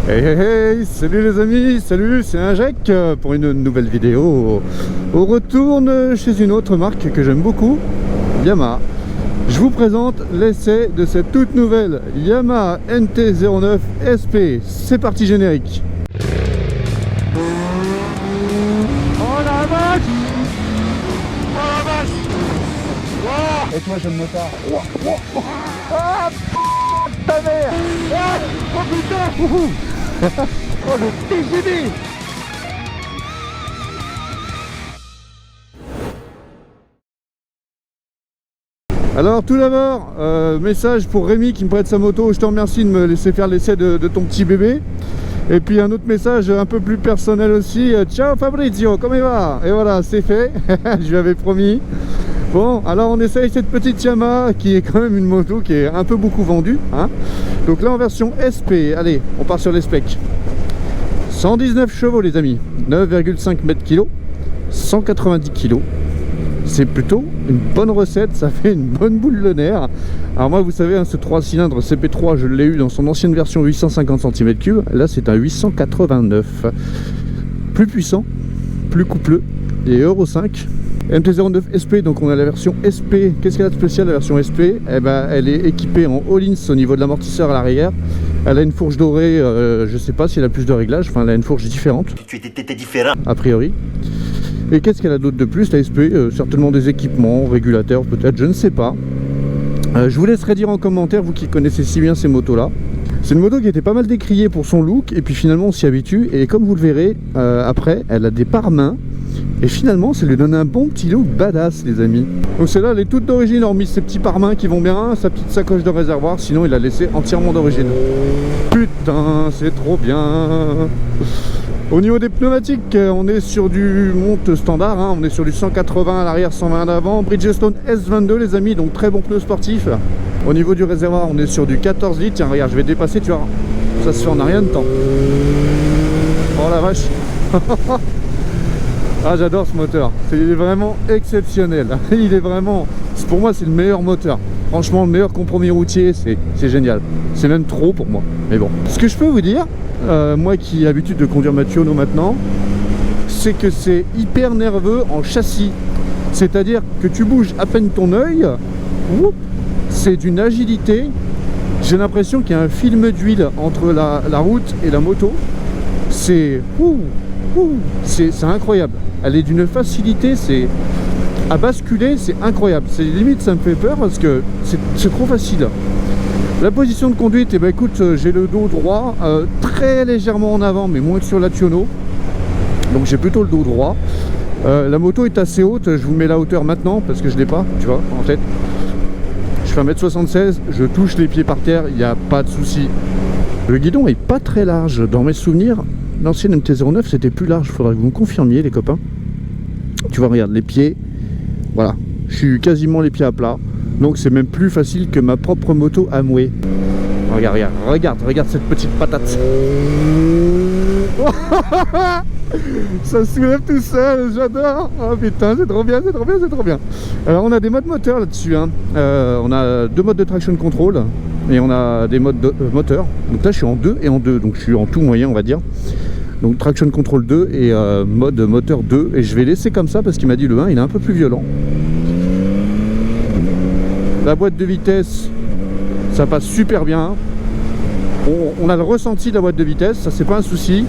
Hey hey hey, salut les amis, salut, c'est un Jack pour une nouvelle vidéo. On retourne chez une autre marque que j'aime beaucoup, Yamaha. Je vous présente l'essai de cette toute nouvelle Yamaha NT09 SP. C'est parti, générique. Oh la vache! Oh la vache! Wow! Et toi, jeune motard? Ah ta mère! Ah, oh putain! Oh le TGV! Alors tout d'abord, message pour Rémi qui me prête sa moto. Je te remercie de me laisser faire l'essai de ton petit bébé. Et puis un autre message un peu plus personnel aussi. Ciao Fabrizio, comment il va? Et voilà, c'est fait. Je lui avais promis. Bon, alors on essaye cette petite Yamaha qui est quand même une moto qui est un peu beaucoup vendue, hein. Donc là en version SP, allez, on part sur les specs. 119 chevaux les amis, 9,5 m3, 190 kg. C'est plutôt une bonne recette, ça fait une bonne boule de nerf. Alors moi vous savez, hein, ce 3 cylindres CP3 je l'ai eu dans son ancienne version 850 cm3. Là c'est un 889. Plus puissant, plus coupleux et Euro 5. MT09 SP, donc on a la version SP. Qu'est-ce qu'elle a de spécial la version SP? Eh ben, elle est équipée en All-ins au niveau de l'amortisseur à l'arrière. Elle a une fourche dorée, je sais pas si elle a plus de réglages, enfin elle a une fourche différente. Tu étais différent. A priori. Et qu'est-ce qu'elle a d'autre de plus la SP? Certainement des équipements, régulateurs peut-être, je ne sais pas. Je vous laisserai dire en commentaire, vous qui connaissez si bien ces motos là. C'est une moto qui était pas mal décriée pour son look, et puis finalement on s'y habitue, et comme vous le verrez, après elle a des pare-mains. Et finalement, ça lui donne un bon petit look badass, les amis. Donc celle-là, elle est toute d'origine, hormis ses petits pare-mains qui vont bien, sa petite sacoche de réservoir, sinon il l'a laissé entièrement d'origine. Putain, c'est trop bien. Au niveau des pneumatiques, on est sur du monte standard, hein. On est sur du 180 à l'arrière, 120 à l'avant. Bridgestone S22, les amis, donc très bon pneu sportif. Au niveau du réservoir, on est sur du 14 litres. Tiens, regarde, je vais dépasser, tu vois. Ça se fait en a rien de temps. Oh la vache. Ah, j'adore ce moteur, il est vraiment exceptionnel. Il est vraiment, pour moi c'est le meilleur moteur. Franchement, le meilleur compromis routier, c'est génial. C'est même trop pour moi, mais bon. Ce que je peux vous dire, moi qui ai l'habitude de conduire ma Tuono maintenant, c'est que c'est hyper nerveux en châssis. C'est-à-dire que tu bouges à peine ton œil, c'est d'une agilité. J'ai l'impression qu'il y a un film d'huile entre la route et la moto. C'est incroyable. Elle est d'une facilité, c'est à basculer, c'est incroyable. C'est limite, ça me fait peur parce que c'est trop facile. La position de conduite, eh ben écoute, j'ai le dos droit, très légèrement en avant, mais moins que sur la Tuono. Donc j'ai plutôt le dos droit. La moto est assez haute, je vous mets la hauteur maintenant parce que je l'ai pas, tu vois, en fait. Je fais 1m76, je touche les pieds par terre, il n'y a pas de souci. Le guidon est pas très large, dans mes souvenirs. L'ancienne MT09 c'était plus large, il faudrait que vous me confirmiez les copains. Tu vois, regarde les pieds, voilà, je suis quasiment les pieds à plat. Donc c'est même plus facile que ma propre moto Amway. Regarde cette petite patate. Ça soulève tout seul, j'adore. Oh putain, c'est trop bien. Alors on a des modes moteurs là-dessus, hein. On a deux modes de traction control et on a des modes de moteur. Donc là je suis en 2 et en 2, donc je suis en tout moyen on va dire. Donc traction control 2 et mode moteur 2, et je vais laisser comme ça parce qu'il m'a dit le 1 il est un peu plus violent. La boîte de vitesse, ça passe super bien. On a le ressenti de la boîte de vitesse, ça c'est pas un souci.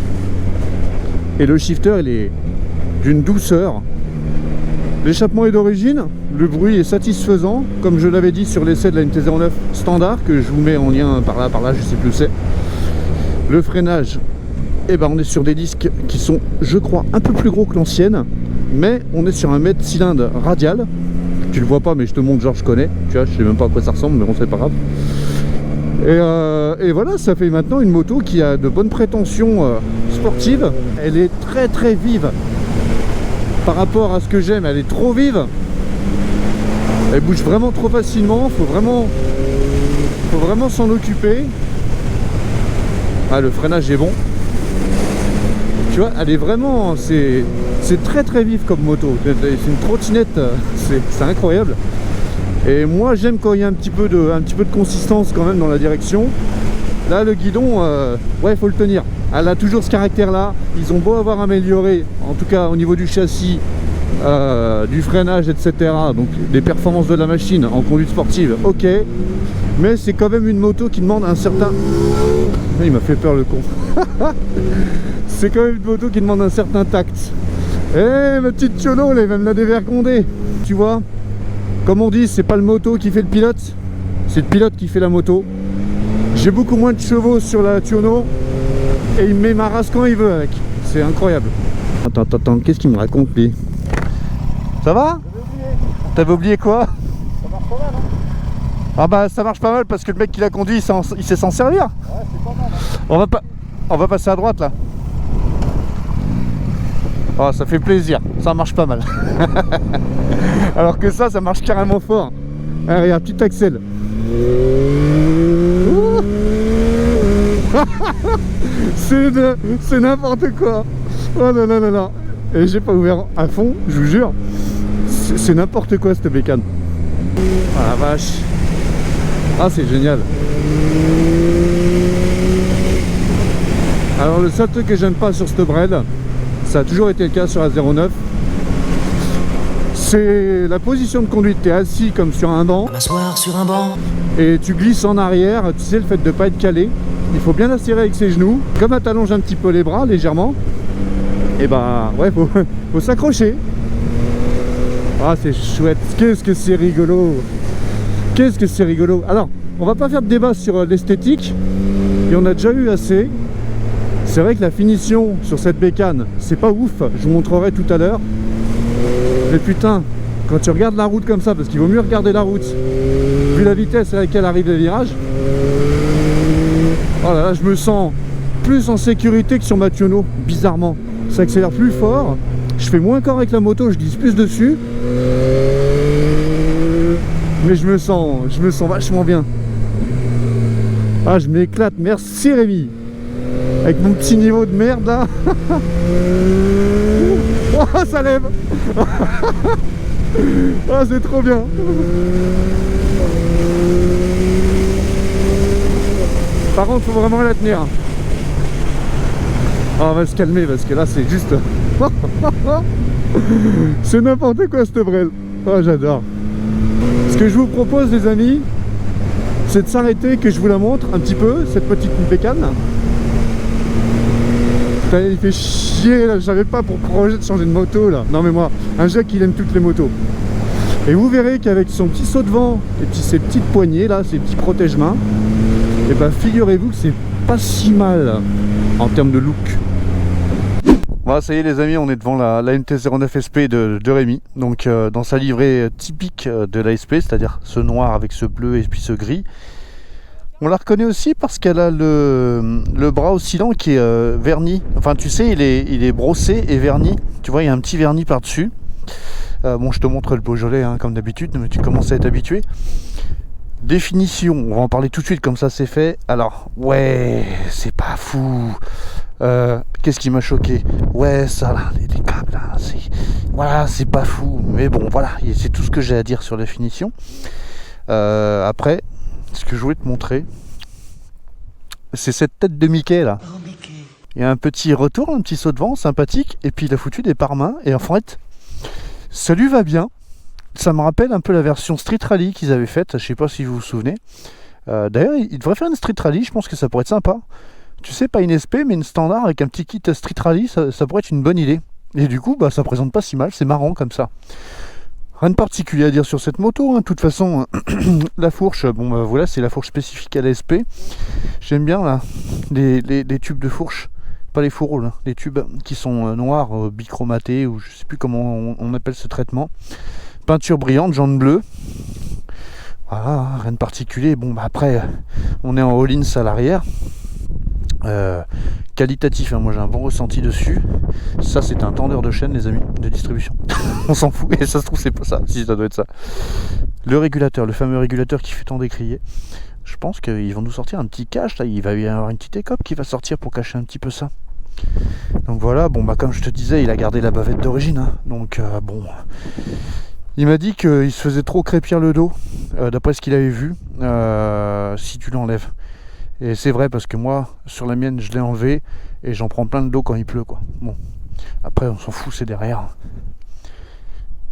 Et le shifter il est d'une douceur. L'échappement est d'origine, le bruit est satisfaisant, comme je l'avais dit sur l'essai de la NT09 standard, que je vous mets en lien par là, je sais plus où c'est. Le freinage, eh ben on est sur des disques qui sont, je crois, un peu plus gros que l'ancienne, mais on est sur un mètre cylindre radial. Tu le vois pas, mais je te montre, genre je connais, tu vois, je sais même pas à quoi ça ressemble, mais bon, c'est pas grave. Et voilà, ça fait maintenant une moto qui a de bonnes prétentions sportives. Elle est très très vive par rapport à ce que j'aime, elle est trop vive. Elle bouge vraiment trop facilement, faut vraiment s'en occuper. Ah, le freinage est bon. Tu vois, elle est vraiment, c'est très très vif comme moto. C'est une trottinette, c'est incroyable. Et moi j'aime quand il y a un petit peu de consistance quand même dans la direction. Là, le guidon, ouais, faut le tenir. Elle a toujours ce caractère-là. Ils ont beau avoir amélioré, en tout cas au niveau du châssis, du freinage, etc. Donc des performances de la machine en conduite sportive, ok. Mais c'est quand même une moto qui demande un certain... Il m'a fait peur le con. C'est quand même une moto qui demande un certain tact. Eh, ma petite Tiono, elle va me la dévergonder. Tu vois, comme on dit, c'est pas le moto qui fait le pilote, c'est le pilote qui fait la moto. J'ai beaucoup moins de chevaux sur la Tiono et il me met ma race quand il veut avec. C'est incroyable. Attends, qu'est-ce qu'il me raconte lui? Ça va? T'avais oublié quoi? Ça marche pas mal, hein? Ah bah ça marche pas mal parce que le mec qui l'a conduit, il sait s'en servir. Ouais, c'est pas mal, hein? On va passer à droite là. Oh, ça fait plaisir, ça marche pas mal. Alors que ça marche carrément fort. Ah, regarde, petit Axel. C'est n'importe quoi. Oh là là là là. Et j'ai pas ouvert à fond, je vous jure. C'est n'importe quoi cette bécane. Ah la vache. Ah, c'est génial. Alors le seul truc que j'aime pas sur cette Brel, ça a toujours été le cas sur la 09, c'est la position de conduite. Tu es assis comme sur un banc, m'asseoir sur un banc, et tu glisses en arrière. Tu sais, le fait de ne pas être calé, il faut bien assurer avec ses genoux. Comme tu allonges un petit peu les bras légèrement, et bah ouais, faut s'accrocher. Ah, c'est chouette. Qu'est-ce que c'est rigolo. Qu'est-ce que c'est rigolo. Alors, on va pas faire de débat sur l'esthétique, il y en a déjà eu assez. C'est vrai que la finition sur cette bécane, c'est pas ouf, je vous montrerai tout à l'heure. Mais putain, quand tu regardes la route comme ça, parce qu'il vaut mieux regarder la route, vu la vitesse à laquelle arrivent les virages, oh là là, je me sens plus en sécurité que sur ma Tiono, bizarrement. Ça accélère plus fort, je fais moins corps avec la moto, je glisse plus dessus. Mais je me sens vachement bien. Ah, je m'éclate, merci Rémi. Avec mon petit niveau de merde là. Oh, ça lève. Ah, c'est trop bien. Par contre, faut vraiment la tenir. Ah, on va se calmer parce que là c'est juste... C'est n'importe quoi cette Brel. Oh, j'adore. Ce que je vous propose les amis, c'est de s'arrêter, que je vous la montre un petit peu, cette petite bécane. Putain, il fait chier là, j'avais pas pour projet de changer de moto là. Non mais moi, un Jacques il aime toutes les motos. Et vous verrez qu'avec son petit saut de vent et puis ses petites poignées là, ses petits protège-mains, et ben figurez-vous que c'est pas si mal en termes de look. Voilà, ça y est les amis, on est devant la MT-09 SP de Rémi. Donc dans sa livrée typique de la SP, c'est-à-dire ce noir avec ce bleu et puis ce gris. On la reconnaît aussi parce qu'elle a le bras oscillant qui est verni. Enfin tu sais, il est brossé et verni. Tu vois, il y a un petit vernis par-dessus. Bon, je te montre le Beaujolais hein, comme d'habitude, mais tu commences à être habitué. Définition, on va en parler tout de suite comme ça c'est fait. Alors, ouais, c'est pas fou. Qu'est-ce qui m'a choqué? Ouais, ça là, les câbles là, voilà, c'est pas fou. Mais bon, voilà, c'est tout ce que j'ai à dire sur la finition. Après, ce que je voulais te montrer, c'est cette tête de Mickey là. oh Mickey, Il y a un petit retour, un petit saut de vent sympathique, et puis il a foutu des pare-mains, et en fait, ça lui va bien. Ça me rappelle un peu la version Street Rally qu'ils avaient faite, je sais pas si vous vous souvenez. D'ailleurs, il devrait faire une Street Rally, je pense que ça pourrait être sympa. Tu sais, pas une SP, mais une standard avec un petit kit Street Rally, ça pourrait être une bonne idée. Et du coup, bah, ça présente pas si mal, c'est marrant comme ça. Rien de particulier à dire sur cette moto, hein. De toute façon, la fourche, bon bah voilà, c'est la fourche spécifique à la SP. J'aime bien là, les tubes de fourche, pas les four rolls, hein, les tubes qui sont noirs, bichromatés, ou je sais plus comment on appelle ce traitement. Peinture brillante, jaune bleu. Voilà, rien de particulier. Bon bah après, on est en all-ins à l'arrière. Qualitatif, hein, moi j'ai un bon ressenti dessus. Ça c'est un tendeur de chaîne les amis, de distribution. On s'en fout, et ça se trouve c'est pas ça, si ça doit être ça. Le régulateur, le fameux régulateur qui fait tant décrier. Je pense qu'ils vont nous sortir un petit cache là, il va y avoir une petite écope qui va sortir pour cacher un petit peu ça. Donc voilà, bon bah comme je te disais, il a gardé la bavette d'origine, hein. Donc bon, il m'a dit qu'il se faisait trop crépir le dos, d'après ce qu'il avait vu, si tu l'enlèves. Et c'est vrai parce que moi, sur la mienne, je l'ai enlevé et j'en prends plein de dos quand il pleut, quoi. Bon, après on s'en fout, c'est derrière.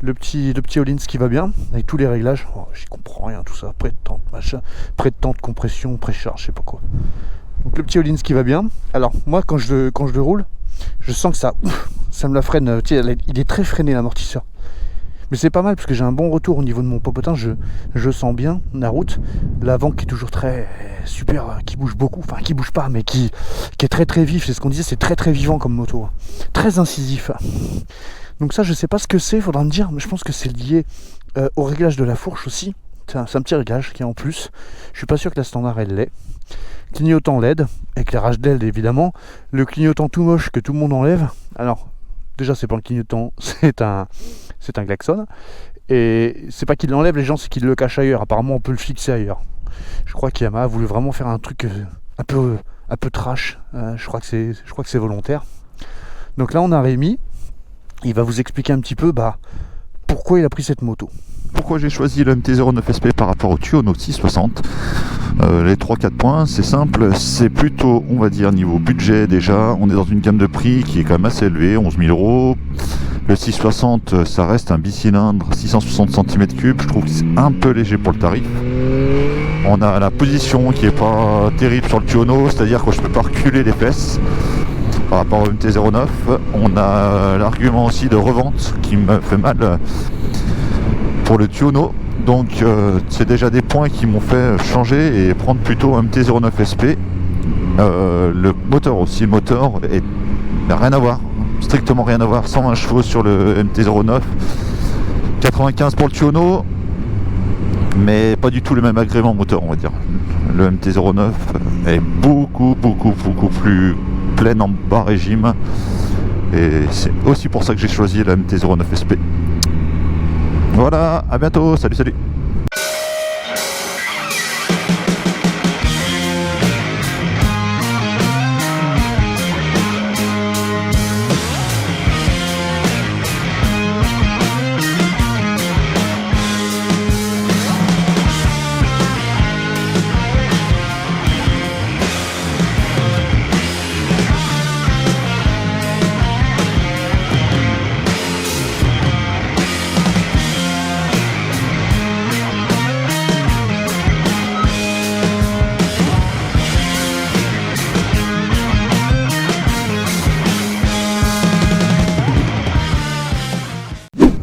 Le petit Öhlins qui va bien, avec tous les réglages. Oh, j'y comprends rien, tout ça, près de temps, machin, près de temps de compression, précharge, je sais pas quoi. Donc le petit Öhlins qui va bien. Alors moi quand je le roule, je sens que ça me la freine. Il est très freiné l'amortisseur. Mais c'est pas mal parce que j'ai un bon retour au niveau de mon popotin. Je sens bien la route. L'avant qui est toujours très super, qui bouge beaucoup. Enfin qui bouge pas mais qui est très très vif. C'est ce qu'on disait, c'est très très vivant comme moto. Très incisif. Donc ça je sais pas ce que c'est, faudra me dire. Mais je pense que c'est lié au réglage de la fourche aussi. C'est un petit réglage qui est en plus. Je suis pas sûr que la standard elle l'ait. Clignotant LED, éclairage LED évidemment. Le clignotant tout moche que tout le monde enlève. Alors déjà c'est pas un clignotant, c'est un klaxon. Et c'est pas qu'il l'enlève les gens, c'est qu'il le cache ailleurs. Apparemment on peut le fixer ailleurs. Je crois qu'Yamaha a voulu vraiment faire un truc un peu trash. Je crois que c'est volontaire. Donc là on a Rémi. Il va vous expliquer un petit peu pourquoi il a pris cette moto. Pourquoi j'ai choisi le MT-09 SP par rapport au Tuono 660. Les 3-4 points, c'est simple, c'est plutôt, on va dire, niveau budget déjà. On est dans une gamme de prix qui est quand même assez élevée, 11 000 €. Le 660, ça reste un bicylindre, 660 cm3. Je trouve que c'est un peu léger pour le tarif. On a la position qui est pas terrible sur le Tuono, c'est-à-dire que je peux pas reculer les fesses par rapport au MT-09. On a l'argument aussi de revente qui me fait mal pour le Tuono. Donc c'est déjà des points qui m'ont fait changer et prendre plutôt un MT-09 SP. Le moteur aussi, n'a rien à voir, strictement rien à voir. 120 chevaux sur le MT-09, 95 pour le Tuono, mais pas du tout le même agrément moteur, on va dire. Le MT-09 est beaucoup plus plein en bas régime, et c'est aussi pour ça que j'ai choisi le MT-09 SP. Voilà, à bientôt, salut.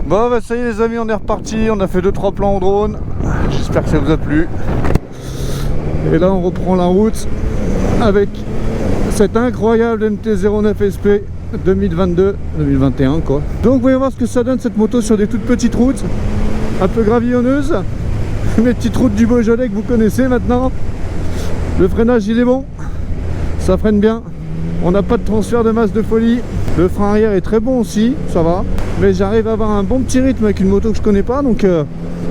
Bon ça y est les amis, on est reparti, on a fait 2-3 plans au drone. J'espère que ça vous a plu. Et là on reprend la route avec cet incroyable MT-09 SP 2022-2021 quoi. Donc voyons voir ce que ça donne cette moto sur des toutes petites routes un peu gravillonneuses. Mes petites routes du Beaujolais que vous connaissez maintenant. Le freinage il est bon, ça freine bien. On n'a pas de transfert de masse de folie. Le frein arrière est très bon aussi, ça va. Mais j'arrive à avoir un bon petit rythme avec une moto que je connais pas. Donc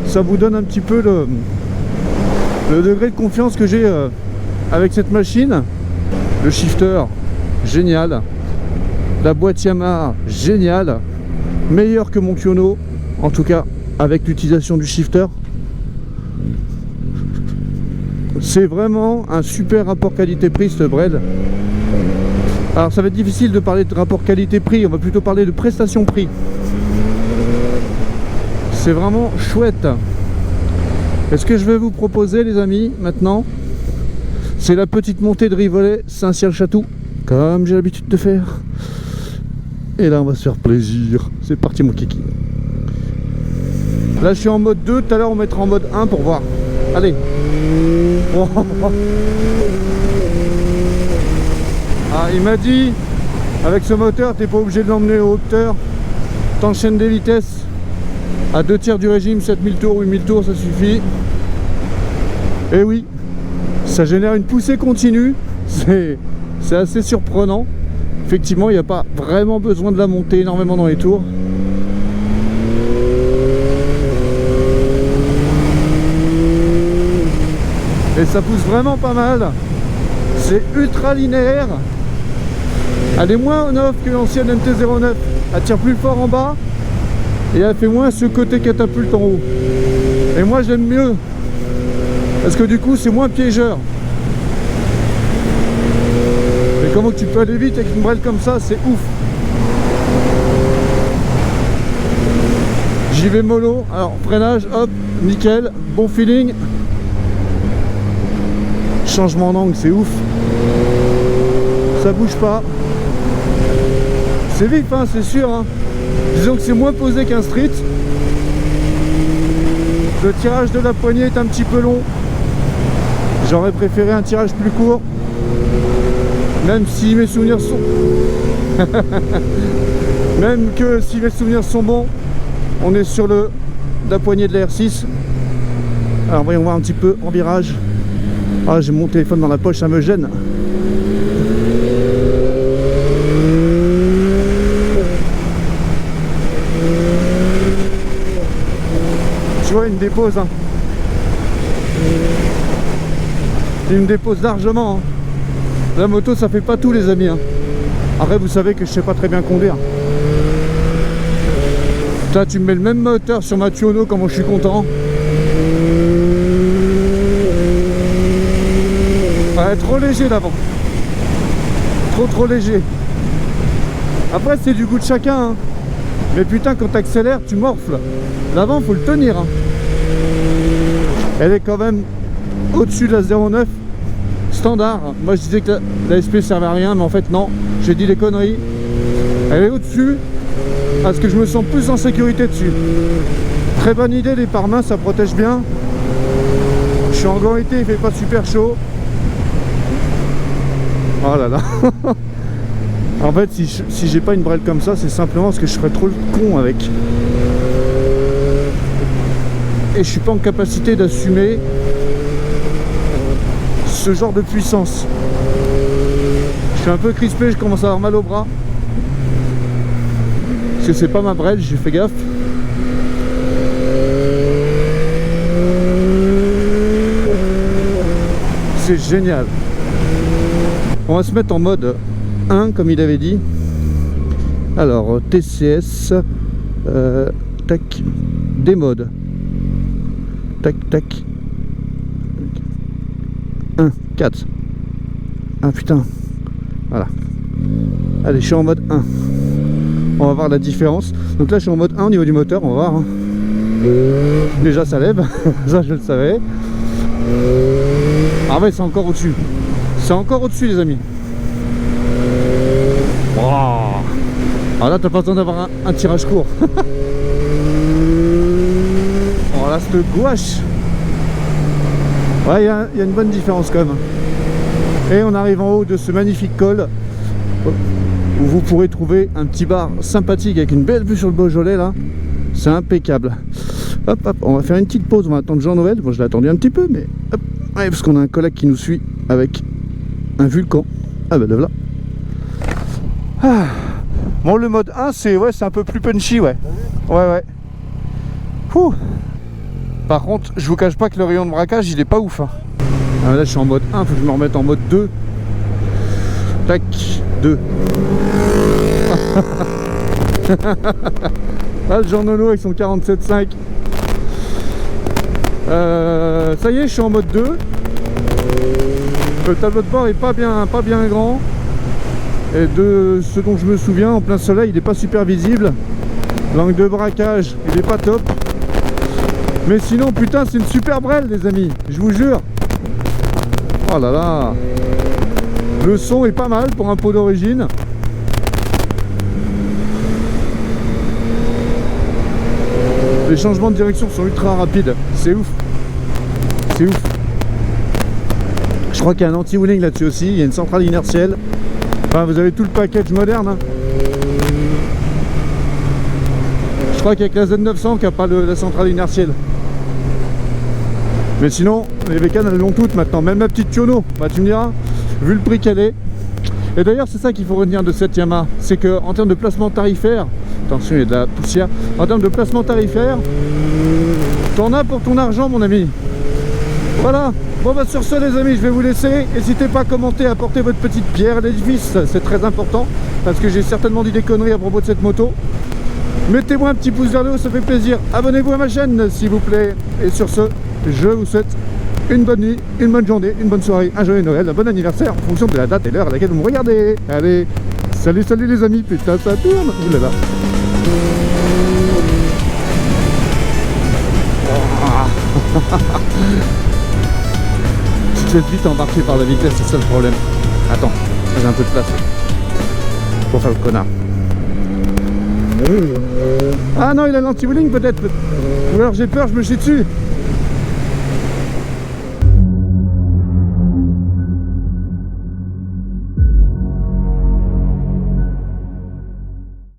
ça vous donne un petit peu le degré de confiance que j'ai avec cette machine. Le shifter, génial. La boîte Yamaha, génial. Meilleur que mon Tuono, en tout cas avec l'utilisation du shifter. C'est vraiment un super rapport qualité-prix ce Bred. Alors ça va être difficile de parler de rapport qualité-prix, on va plutôt parler de prestation-prix. C'est vraiment chouette. Et ce que je vais vous proposer les amis maintenant, c'est la petite montée de Rivoli Saint-Ciel-Chatou, comme j'ai l'habitude de faire. Et là on va se faire plaisir. C'est parti mon kiki. Là je suis en mode 2, tout à l'heure on mettra en mode 1 pour voir. Allez. Ah, il m'a dit, avec ce moteur, t'es pas obligé de l'emmener au hauteur. T'enchaînes des vitesses à 2/3 du régime, 7000 tours, 8000 tours, ça suffit. Et oui, ça génère une poussée continue. C'est assez surprenant. Effectivement, il n'y a pas vraiment besoin de la monter énormément dans les tours. Et ça pousse vraiment pas mal. C'est ultra linéaire. Elle est moins on-off que l'ancienne MT-09. Elle tire plus fort en bas et elle fait moins ce côté catapulte en haut. Et moi j'aime mieux parce que du coup c'est moins piégeur. Comment tu peux aller vite avec une brelle comme ça, c'est ouf. J'y vais mollo, alors freinage, hop, nickel, bon feeling. Changement d'angle, c'est ouf. Ça bouge pas. C'est vif, hein, c'est sûr. Hein. Disons que c'est moins posé qu'un street. Le tirage de la poignée est un petit peu long. J'aurais préféré un tirage plus court. Même si mes souvenirs sont... Même que si mes souvenirs sont bons, on est sur la poignée de la R6. Alors voyons voir un petit peu en virage. Ah, j'ai mon téléphone dans la poche, ça me gêne. Tu vois, il me dépose. Hein. Il me dépose largement. Hein. La moto, ça fait pas tout, les amis. Hein. Après, vous savez que je sais pas très bien conduire. Là, tu me mets le même moteur sur ma Tuono, comment je suis content. Ouais, trop léger l'avant. Trop léger. Après, c'est du goût de chacun. Hein. Mais putain, quand tu accélères, tu morfles. L'avant, faut le tenir. Hein. Elle est quand même au-dessus de la 09 standard. Moi, je disais que la SP servait à rien, mais en fait, non. J'ai dit des conneries. Elle est au-dessus. Parce que je me sens plus en sécurité dessus. Très bonne idée, les pare-mains, ça protège bien. Je suis en gants été, il fait pas super chaud. Oh là là. En fait, si j'ai pas une brelle comme ça, c'est simplement parce que je ferais trop le con avec. Et je suis pas en capacité d'assumer ce genre de puissance. Je suis un peu crispé, je commence à avoir mal au bras. Parce que c'est pas ma brelle, j'ai fait gaffe. C'est génial. On va se mettre en mode 1 comme il avait dit. Alors TCS, tac, des modes. Tac, tac. 1, 4. Ah putain. Voilà. Allez, je suis en mode 1. On va voir la différence. Donc là, je suis en mode 1 au niveau du moteur, on va voir. Hein. Déjà, ça lève. Ça, je le savais. Ah ouais, c'est encore au-dessus. C'est encore au-dessus, les amis. Wow. Alors là, t'as pas besoin d'avoir un tirage court. Oh là, cette gouache. Ouais, il y a une bonne différence quand même. Et on arrive en haut de ce magnifique col où vous pourrez trouver un petit bar sympathique avec une belle vue sur le Beaujolais là. C'est impeccable. Hop, hop, on va faire une petite pause, on va attendre Jean-Noël. Bon, je l'ai attendu un petit peu, mais hop, ouais, parce qu'on a un collègue qui nous suit avec un Vulcan. Ah ben le voilà. Ah. Bon, le mode 1, c'est un peu plus punchy, ouais. Ouais. Ouh. Par contre, je vous cache pas que le rayon de braquage, il est pas ouf. Hein. Ah, là, je suis en mode 1, faut que je me remette en mode 2. Tac, 2. Là, le Jean Nono avec son 47.5. Ça y est, je suis en mode 2. Le tableau de bord est pas bien grand. Et de ce dont je me souviens, en plein soleil, il n'est pas super visible. L'angle de braquage, il n'est pas top. Mais sinon, putain, c'est une super brelle, les amis. Je vous jure. Oh là là. Le son est pas mal pour un pot d'origine. Les changements de direction sont ultra rapides. C'est ouf. C'est ouf. Je crois qu'il y a un anti-wheeling là-dessus aussi. Il y a une centrale inertielle. Enfin, vous avez tout le package moderne. Hein. Je crois qu'il n'y a que la Z900 qui n'a pas la centrale inertielle. Mais sinon, les bécanes, elles l'ont toutes maintenant. Même la petite Tuono, bah, tu me diras, vu le prix qu'elle est. Et d'ailleurs, c'est ça qu'il faut retenir de cette Yamaha. C'est qu'en termes de placement tarifaire, attention, il y a de la poussière. En termes de placement tarifaire, t'en as pour ton argent, mon ami. Voilà. Bon, bah sur ce, les amis, je vais vous laisser. N'hésitez pas à commenter, à apporter votre petite pierre à l'édifice. C'est très important. Parce que j'ai certainement dit des conneries à propos de cette moto. Mettez-moi un petit pouce vers le haut, ça fait plaisir. Abonnez-vous à ma chaîne, s'il vous plaît. Et sur ce, je vous souhaite une bonne nuit, une bonne journée, une bonne soirée, un joyeux Noël, un bon anniversaire en fonction de la date et l'heure à laquelle vous me regardez. Allez, salut les amis, putain ça tourne. Ouh là là. Tu te fais vite embarquer par la vitesse, c'est ça le problème. Attends, j'ai un peu de place pour faire le connard. Ah non, il a l'anti-wheeling peut-être. Ou alors j'ai peur, je me chie dessus.